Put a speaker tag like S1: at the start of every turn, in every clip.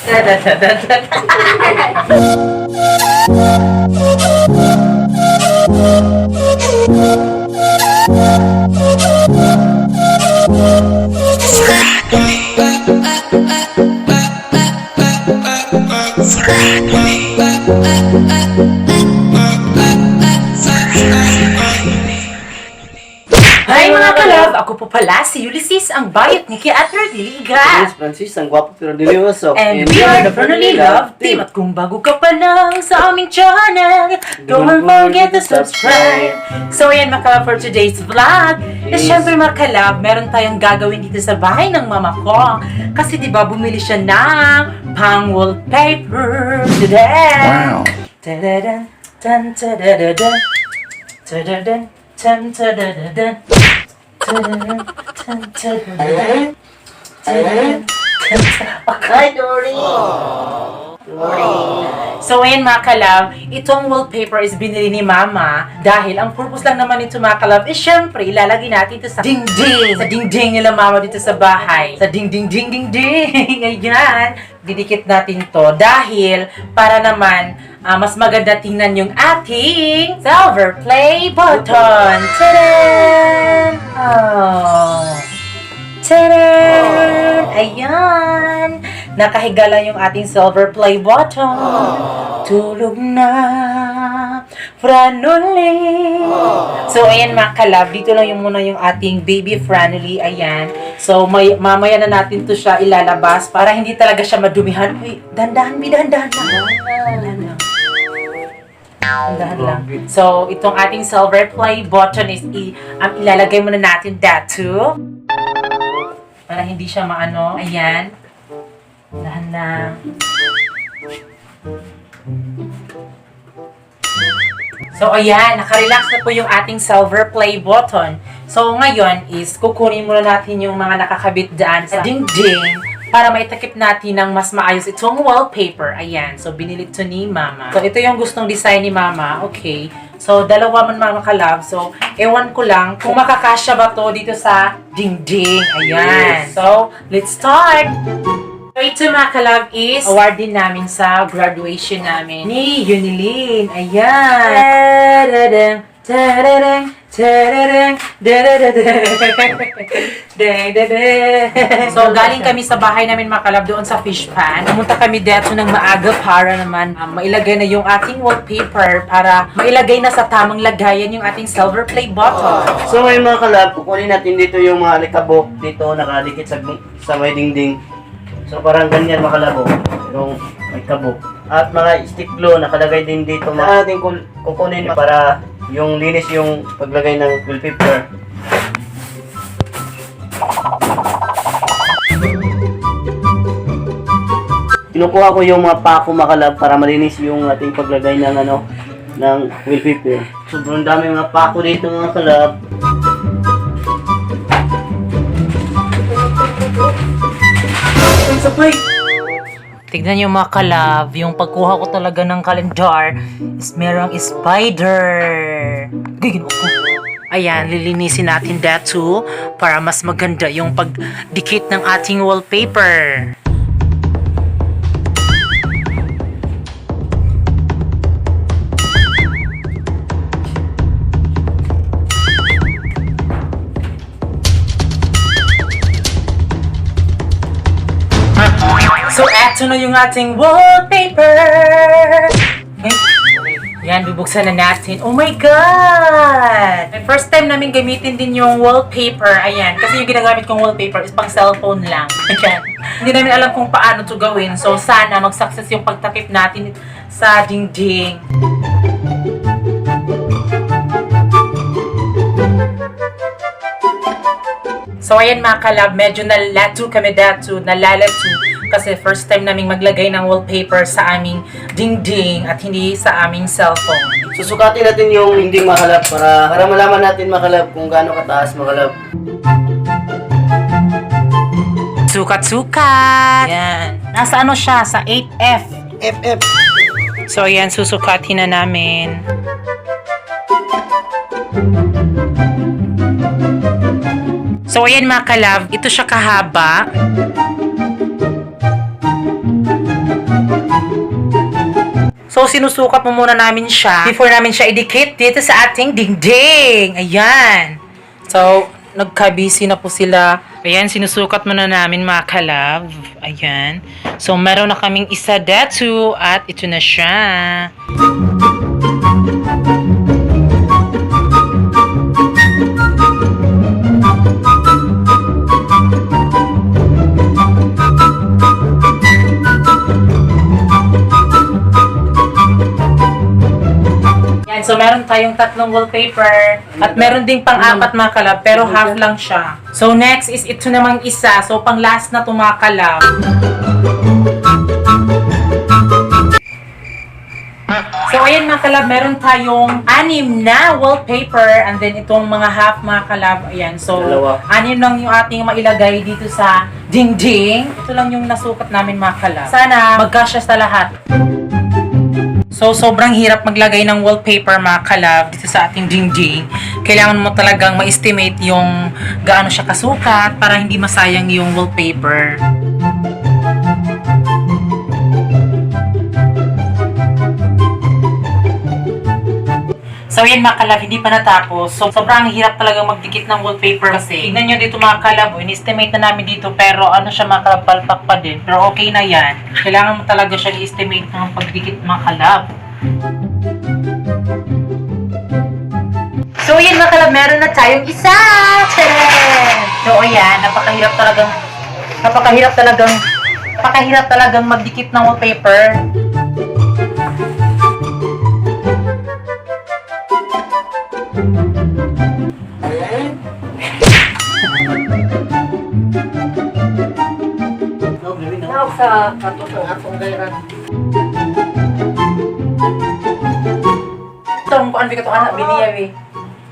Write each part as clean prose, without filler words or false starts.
S1: Hi mga kalab! Ako po pala si Ulysses, ang bayot ni Kiatler Diliga.
S2: Yes, Francis, ang gwapo pero delioso.
S1: And we are the Fernally Love Team. At kung bago ka pa lang sa aming channel, don't forget to subscribe. So ayan mga kalab, for today's vlog. Yes. Siyempre mga kalab, meron tayong gagawin dito sa bahay ng mama ko. Kasi diba bumili siya ng pang wallpaper. Wow! Tadadun, tan tadadun, tadadun, tan tadadun.
S2: Hi, Dory!
S1: So, ayan mga kalab, itong wallpaper is binili ni Mama dahil ang purpose lang naman nito mga kalab is syempre ilalagay natin ito sa dingding. Sa dingding nila Mama dito sa bahay. Sa dingding. Ayan, didikit natin to dahil para naman mas maganda tingnan yung ating silver play button. Tadaan! Oh. Tadaan! Ayan! Nakahiga lang yung ating silver play button. Tulog na, Franoli. So, ayan mga kalab, dito lang yung muna yung ating baby Franoli. Ayan. So, mamaya na natin to siya ilalabas para hindi talaga siya madumihan. Uy, dandahan lang. Dandahan lang. So, itong ating silver play button is ilalagay muna natin that too. Para hindi siya maano. Ayan. Dahan lang. So, ayan. Nakarelax na po yung ating silver play button. So, ngayon is kukunin muna natin yung mga nakakabit daan sa dingding para maitakip natin ng mas maayos itong wallpaper. Ayan. So, binili ito ni Mama. So, ito yung gustong design ni Mama. Okay. So, dalawa man Mama kalab. So, ewan ko lang kung makakasya ba to dito sa dingding. Ayan. So, let's start! So, ito mga kalab is award din namin sa graduation namin ni Unilin. Ayan. Tadadang, tadadang, So, galing kami sa bahay namin mga kalab doon sa fish pan. Pumunta kami dito ng maaga para naman mailagay na yung ating wallpaper para mailagay na sa tamang lagayan yung ating silver play bottle.
S2: So ngayon mga kalab, kukunin natin dito yung mga alikabok dito nakadikit sa may dingding. So parang ganyan mga kalab, yung may kabok. At mga stick glue nakalagay din dito. Natin kukunin para yung linis yung paglagay ng wallpaper. Kinukuha ko yung mga pako makalab para malinis yung ating paglagay ng ng wallpaper. Sobrang dami mga pako dito mga kalab.
S1: Tignan niyo mga kalab, yung pagkuha ko talaga ng kalendar is merong spider. Gigin ako. Ayan, lilinisin natin that too para mas maganda yung pagdikit ng ating wallpaper. So, eto na yung ating wallpaper! Okay. Yan, bubuksan na natin. Oh my God! First time namin gamitin din yung wallpaper. Ayan, kasi yung ginagamit kong wallpaper is pang cellphone lang. Ayan. Hindi namin alam kung paano to gawin. So, sana mag-success yung pagtakip natin sa dingding. So, ayan mga kalab, medyo nalatu kami datu, nalalatu. Kasi first time naming maglagay ng wallpaper sa aming dingding at hindi sa aming cellphone.
S2: Susukatin natin yung dingding makalab para malaman natin makalab kung gaano kataas makalab.
S1: Sukat-sukat! Yan. Nasa ano siya? Sa 8F.
S2: FF.
S1: So, ayan, susukatin na namin. So, ayan mga kalab, ito siya kahaba. So, sinusukat mo muna namin siya before namin siya idikit dito sa ating dingding. Ayan. So, nagka-busy na po sila. Ayan, sinusukat muna namin mga kalab. Ayan. So, meron na kaming isa dito at ito na siya. So, meron tayong tatlong wallpaper at meron ding pang-apat mga kalab, pero half lang siya. So, next is ito namang isa. So, pang-last na ito mga kalab. So, ayan mga kalab, meron tayong 6 na wallpaper and then itong mga half mga kalab. Ayan, so, 6 lang yung ating mailagay dito sa dingding. Ito lang yung nasukat namin mga kalab. Sana magkasya sa lahat. So, sobrang hirap maglagay ng wallpaper mga kalab dito sa ating dingding. Kailangan mo talagang ma-estimate yung gaano siya kasukat para hindi masayang yung wallpaper. So, yan mga kalab, hindi pa natapos. So, sobrang hirap talaga magdikit ng wallpaper kasi. Tignan nyo dito mga kalab, in-estimate na namin dito, pero ano siya mga kalab, palpak pa din. Pero okay na yan. Kailangan mo talaga siya i-estimate ng pagdikit mga kalab. So, yan mga kalab, meron na tayong isa! Tcharan! So, ayan, napakahirap talagang magdikit ng wallpaper.
S3: Sa kato ng atong gayran.
S1: Ito, kung ano ka ito anak, biniyawi.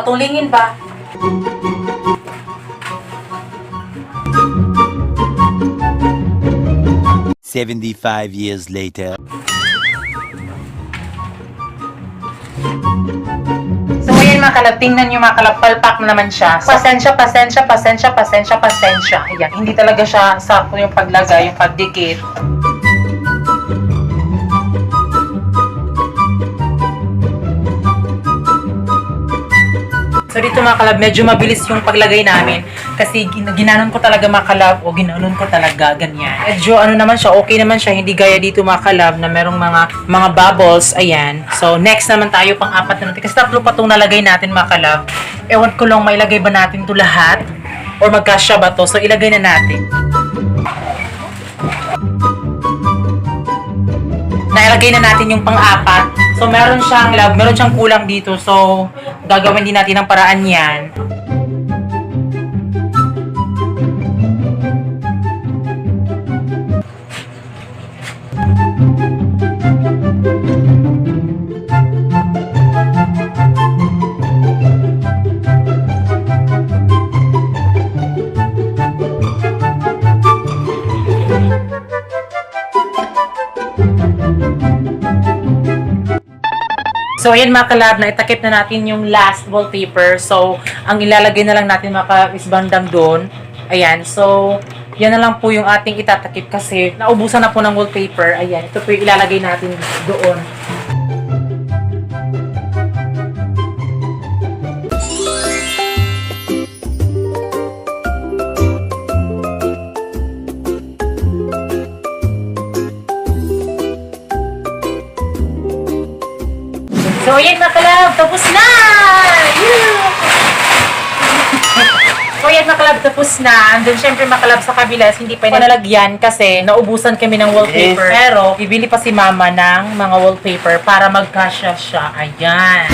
S1: Atulingin ba?
S4: $75 later.
S1: So, ayan mga kalab, tingnan nyo mga kalab, palpak na naman siya. Pasensya. Ayan, hindi talaga siya sakto yung paglagay, yung pagdikit. So, dito mga kalab, medyo mabilis yung paglagay namin. Kasi ginanon ko talaga mga kalab, o ginanon ko talaga, ganyan. Medyo ano naman siya, okay naman siya, hindi gaya dito mga kalab na merong mga bubbles, ayan. So, next naman tayo, pang-apat na natin. Kasi tatlo pa itong nalagay natin mga kalab. Ewan ko lang, mailagay ba natin ito lahat? Or magkasya ba to? So, ilagay na natin. Nailagay na natin yung pang-apat. So, meron siyang kulang dito. So, gagawin din natin ang paraan yan. So, ayan mga kalab, naitakip na natin yung last wallpaper. So, ang ilalagay na lang natin mga kalab is bandang doon. Ayan, so, yan na lang po yung ating itatakip kasi naubusan na po ng wallpaper. Ayan, ito po yung ilalagay natin doon. So, ayan mga kalab, tapos na! So, ayan mga kalab, tapos na. And then, syempre mga kalab, sa kabilas, hindi pa nalagyan kasi naubusan kami ng wallpaper. Pero, bibili pa si mama ng mga wallpaper para magkasya siya. Ayan.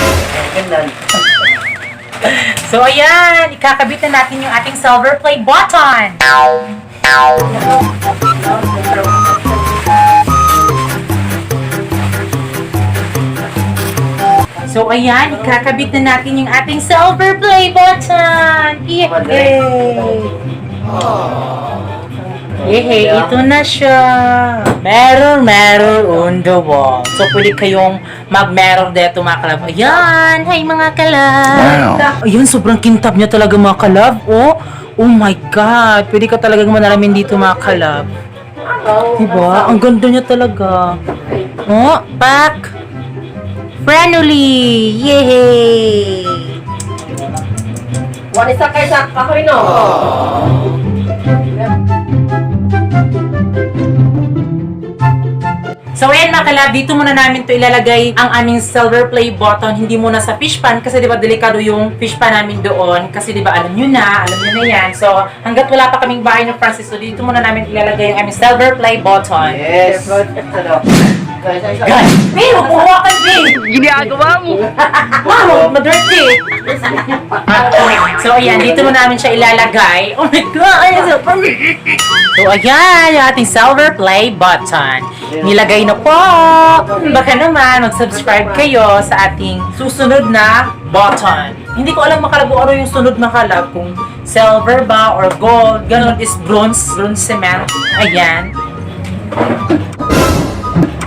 S1: So, ayan, ikakabit na natin yung ating silver play button. So, ayan, ikakabit na natin yung ating silver play button. Yehey! Yehey, ito na siya. Mirror on the wall. So, pwede kayong mag-mirror dito mga kalab. Ayan! Hi mga kalab! Ayan, sobrang kintab niya talaga mga kalab. Oh my God! Pwede ka talagang manalamin dito mga kalab. Diba? Ang ganda niya talaga. Oh, back. Friendly! Yay!
S3: Wala isa kayo sa kahoy, no?
S1: So ayan mga kalab, dito muna namin to ilalagay ang aming silver play button, hindi muna sa fish pan kasi di ba delikado yung fish pan namin doon kasi di ba alam nyo na yan. So hanggat wala pa kaming bahay ng Francis, so dito muna namin ilalagay ang aming silver play button.
S2: Yes.
S1: God! May makuha ka din!
S3: Ginagawa mo!
S1: Wow! Madirty! So ayan, dito muna namin siya ilalagay. Oh my God! So ayan, yung ating silver play button. Nilagay na po! Baka naman, mag-subscribe kayo sa ating susunod na button. Hindi ko alam makalab ano yung sunod makalab, kung silver ba or gold. Ganon is bronze cement. Ayan.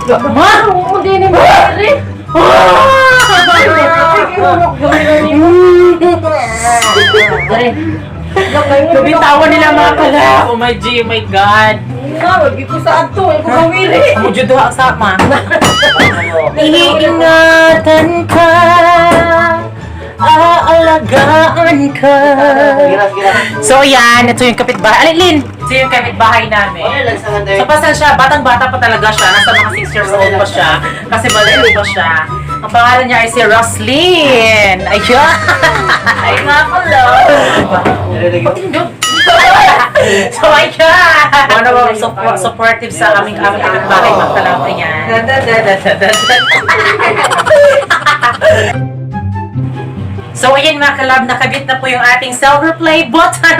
S1: Ma!
S3: Hindi ni Mary!
S1: Nabitawan nila mga kalab. Oh my G, oh my God.
S3: Wag ko saan to, ay kumawili!
S1: Ang mudyo doha sa ma. Iingatan ka, aalagaan ka. So yan, ito yung kapitbahay. Alin, ito yung kapitbahay namin. So pasensya, batang-bata pa talaga siya. Nasa mga 6 years old pa siya. Kasi baliw pa siya. Ang pangalan niya ay si Roslyn. Ayun. Ay nga pala. So ayun. Ano ba supportive sa aming kapitbahay magtalaw. Ayan. So ayan mga kalab, nakabit na po yung ating silver play button.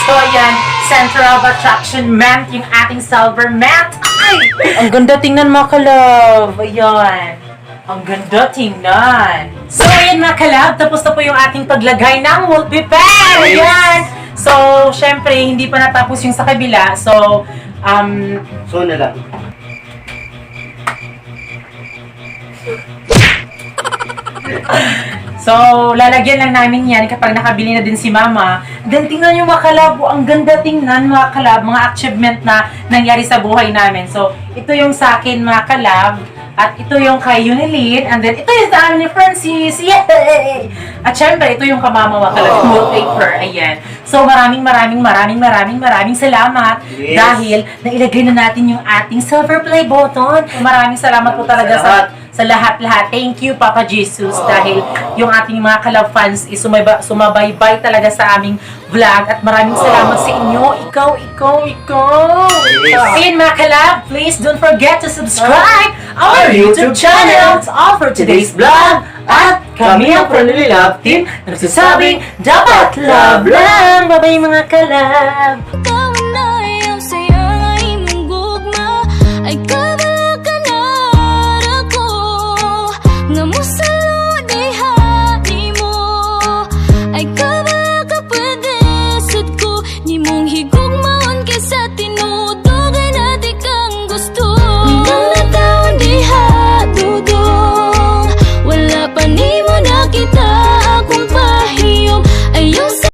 S1: So ayan, center of attraction mat, yung ating silver mat. Ay! Ang ganda tingnan mga kalab. Ayan. Ang ganda tingnan. So ayan mga kalab, tapos na po yung ating paglagay ng multi-pen. Ayan. So, syempre, hindi pa natapos yung sa kabila. So,
S2: So na lang.
S1: So, lalagyan lang namin yan kapag nakabili na din si Mama. Then, tingnan nyo mga kalab, ang ganda tingnan mga kalab, mga achievement na nangyari sa buhay namin. So, ito yung sa akin mga kalab, at ito yung kay Unilyn, and then ito yung sa amin ni Francis. Yay! At syempre, ito yung kamama mga kalab, wallpaper. Ayan. So, maraming salamat
S2: Yes.
S1: dahil nailagay na natin yung ating silver play button. Maraming salamat po talaga sa lahat-lahat. Thank you, Papa Jesus, dahil yung ating mga kalab fans is sumabaybay talaga sa aming vlog. At maraming salamat sa inyo. Ikaw.
S2: Yes.
S1: Ayun mga kalab, please don't forget to subscribe our YouTube channel. That's all for today's vlog. At kami ang Friendly Love Team na nagsasabing, dapat love lang. Bye-bye mga kalab.